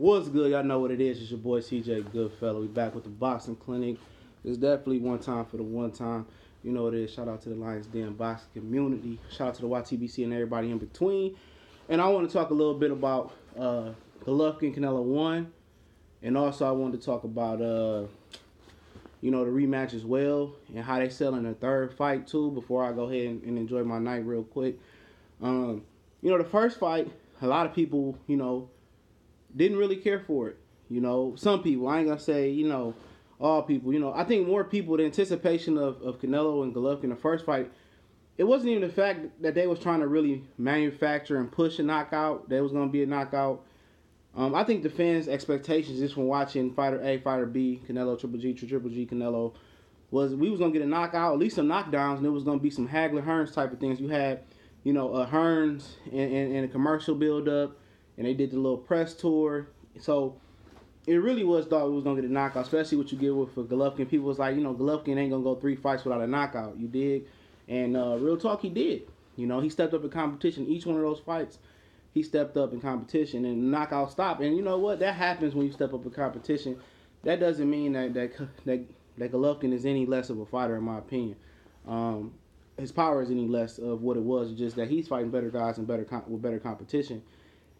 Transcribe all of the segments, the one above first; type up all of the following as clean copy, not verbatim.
What's good? Y'all know what it is. It's your boy CJ Goodfellow. We back with the boxing clinic. It's definitely one time for the one time. You know what it is. Shout out to the Lions Den boxing community. Shout out to the YTBC and everybody in between. And I want to talk a little bit about Golovkin Canelo 1. And also I wanted to talk about the rematch as well and how they selling their third fight too before I go ahead and enjoy my night real quick. The first fight, a lot of people, didn't really care for it. Some people, I ain't gonna say, all people. I think more people, the anticipation of Canelo and Golovkin, the first fight, it wasn't even the fact that they was trying to really manufacture and push a knockout. There was gonna be a knockout. I think the fans' expectations just from watching Fighter A, Fighter B, Canelo, Triple G, Canelo, was we was gonna get a knockout, at least some knockdowns, and it was gonna be some Hagler Hearns type of things. You had, Hearns and a commercial build up, and they did the little press tour. So it really was thought we was gonna get a knockout, especially what you get with for Golovkin. People was like, Golovkin ain't gonna go 3 fights without a knockout. You dig? And real talk, he did. He stepped up in competition. Each one of those fights, he stepped up in competition and knockout stopped. And you know what? That happens when you step up in competition. That doesn't mean that Golovkin is any less of a fighter, in my opinion. His power is any less of what it was. It's just that he's fighting better guys and with better competition.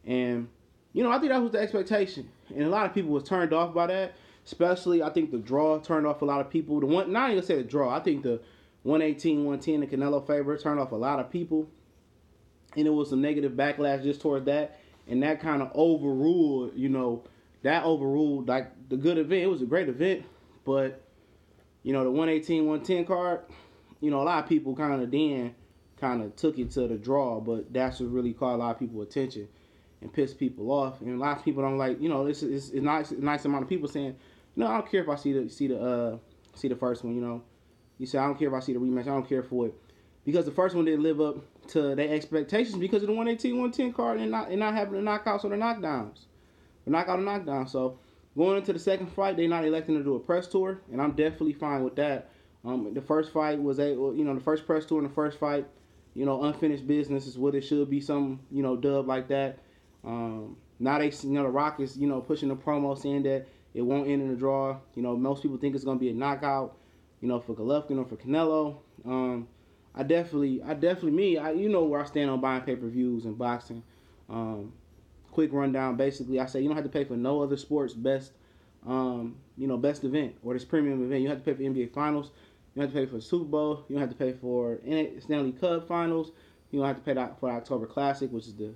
And I think that was the expectation, and a lot of people was turned off by that. Especially, I think the draw turned off a lot of people. Not even gonna say the draw. I think the 118-110, the Canelo favor, turned off a lot of people, and it was some negative backlash just toward that, and that kind of overruled. That overruled like the good event. It was a great event, but the 118-110 card, a lot of people kind of took it to the draw, but that's what really caught a lot of people attention and pissed people off. And a lot of people don't like, this is nice amount of people saying, I don't care if I see the first one. You say I don't care if I see the rematch. I don't care for it because the first one didn't live up to their expectations because of the 118-110 card and not having the knockouts or the knockdowns, the knockout and knockdown. So going into the second fight, they're not electing to do a press tour, and I'm definitely fine with that. The first fight was the first press tour and the first fight, unfinished business is what it should be. Some dub like that. Now they, the Rock is, pushing the promo saying that it won't end in a draw. Most people think it's going to be a knockout, for Golovkin or for Canelo. I definitely, where I stand on buying pay-per-views and boxing. Quick rundown, basically, I say you don't have to pay for no other sport's best event or this premium event. You don't have to pay for NBA Finals. You don't have to pay for the Super Bowl. You don't have to pay for Stanley Cup Finals. You don't have to pay for the October Classic, which is the,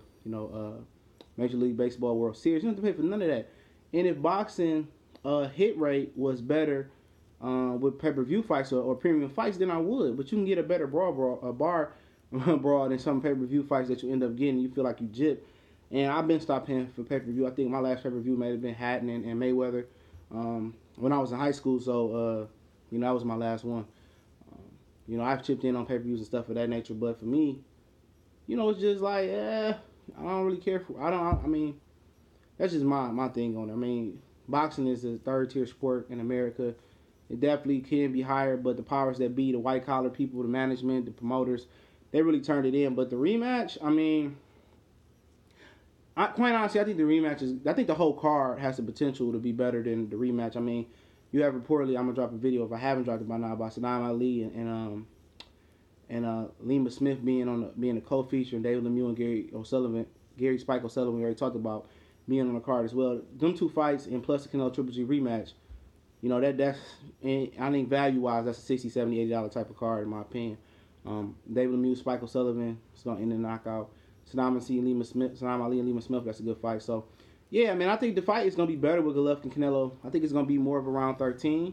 Major League Baseball World Series. You don't have to pay for none of that. And if boxing hit rate was better with pay-per-view fights or premium fights, then I would. But you can get a better bar brawl than some pay-per-view fights that you end up getting. You feel like you gypped. And I've been stopped paying for pay-per-view. I think my last pay-per-view may have been Hatton and Mayweather when I was in high school. So, that was my last one. I've chipped in on pay-per-views and stuff of that nature. But for me, it's just like, I don't really care for. That's just my thing on it. Boxing is a third-tier sport in America. It definitely can be higher, but the powers that be, the white-collar people, the management, the promoters, they really turned it in. But the rematch, quite honestly, I think the rematch I think the whole card has the potential to be better than the rematch. You have reportedly, I'm going to drop a video, if I haven't dropped it by now, about Saddam Ali and Lima Smith being the co-feature, and David Lemieux and Gary Spike O'Sullivan, we already talked about being on the card as well. Them 2 fights and plus the Canelo Triple G rematch, that's, and I think value-wise, that's a $60, $70, $80 type of card in my opinion. David Lemieux, Spike O'Sullivan, it's going to end in a knockout. Saddam Ali and Lima Smith, that's a good fight. So, yeah, I think the fight is going to be better with Golovkin and Canelo. I think it's going to be more of a round 13.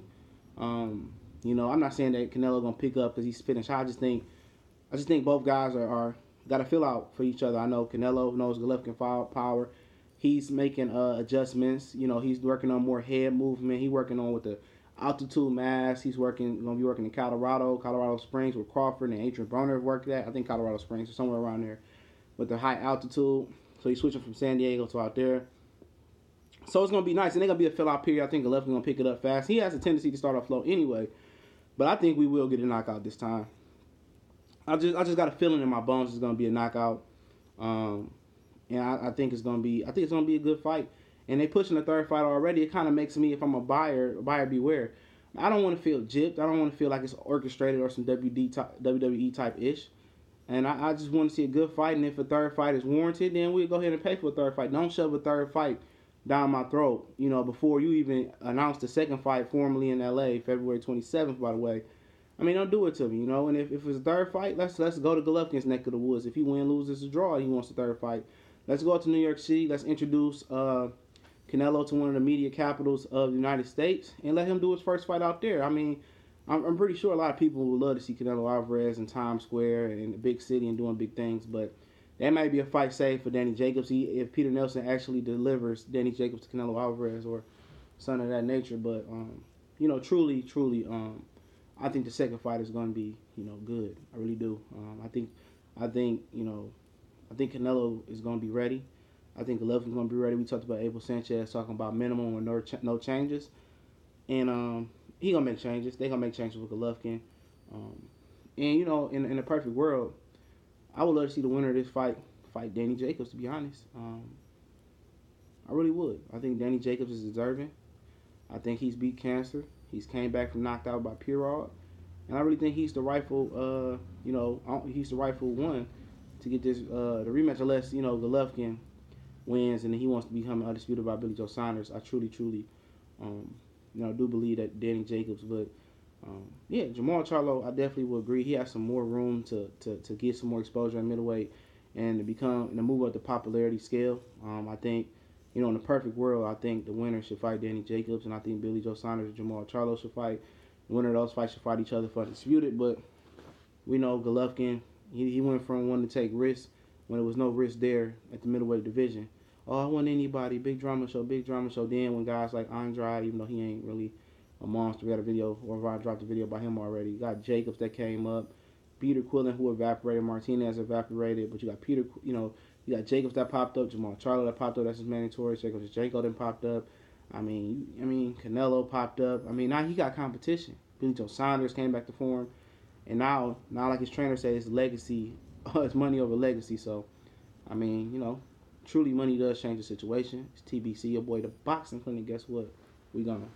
I'm not saying that Canelo going to pick up because he's finished. I just think both guys are got to fill out for each other. I know Canelo knows Golovkin power. He's making adjustments. He's working on more head movement. He's working on with the altitude mass. He's going to be working in Colorado Springs with Crawford and Adrian Broner have worked at. I think Colorado Springs or somewhere around there with the high altitude. So he's switching from San Diego to out there. So it's going to be nice. And they're going to be a fill-out period. I think Golovkin's going to pick it up fast. He has a tendency to start off slow anyway. But I think we will get a knockout this time. I just got a feeling in my bones it's going to be a knockout. And I think it's going to be a good fight. and they pushing the third fight already, it kind of makes me, if I'm a buyer beware. I don't want to feel gypped. I don't want to feel like it's orchestrated or some WWE type ish. And I just want to see a good fight. And if a third fight is warranted, then we'll go ahead and pay for a third fight. Don't shove a third fight down my throat, before you even announce the second fight formally in LA, February 27th, by the way. I mean, don't do it to me, And if it's a third fight, let's go to Golovkin's neck of the woods. If he win, lose, it's a draw. He wants the third fight. Let's go to New York City. Let's introduce Canelo to one of the media capitals of the United States and let him do his first fight out there. I mean, I'm pretty sure a lot of people would love to see Canelo Alvarez in Times Square and in the big city and doing big things, but that might be a fight saved for Danny Jacobs if Peter Nelson actually delivers Danny Jacobs to Canelo Alvarez or something of that nature. But truly, I think the second fight is going to be good. I really do. I think Canelo is going to be ready. I think Golovkin's going to be ready. We talked about Abel Sanchez talking about minimum or no changes, and he gonna make changes. They gonna make changes with Golovkin, and in a perfect world, I would love to see the winner of this fight Danny Jacobs. To be honest, I really would. I think Danny Jacobs is deserving. I think he's beat cancer. He's came back from knocked out by Pirog, and I really think he's the rightful, he's the rightful one to get this the rematch. Unless Golovkin wins and then he wants to become undisputed by Billy Joe Saunders. I truly, do believe that Danny Jacobs, but Jamal Charlo, I definitely would agree. He has some more room to get some more exposure in middleweight and to move up the popularity scale. I think, in the perfect world, I think the winner should fight Danny Jacobs, and I think Billy Joe Saunders and Jamal Charlo should fight. The winner of those fights should fight each other for undisputed, but we know Golovkin, he went from wanting to take risks when there was no risk there at the middleweight division. Oh, I want anybody, big drama show. Then when guys like Andrade, even though he ain't really a monster, we got a video, or I dropped a video by him already. You got Jacobs that came up, Peter Quillen who evaporated, Martinez evaporated, but you got you got Jacobs that popped up, Jamal Charlo that popped up, that's his mandatory. Jacobs then popped up. I mean Canelo popped up. I mean, now he got competition. Billy Joe Saunders came back to form, and now like his trainer said, it's legacy, it's money over legacy. So, I mean, truly money does change the situation. It's TBC, your boy, the Boxing Clinic. Guess what? We gone.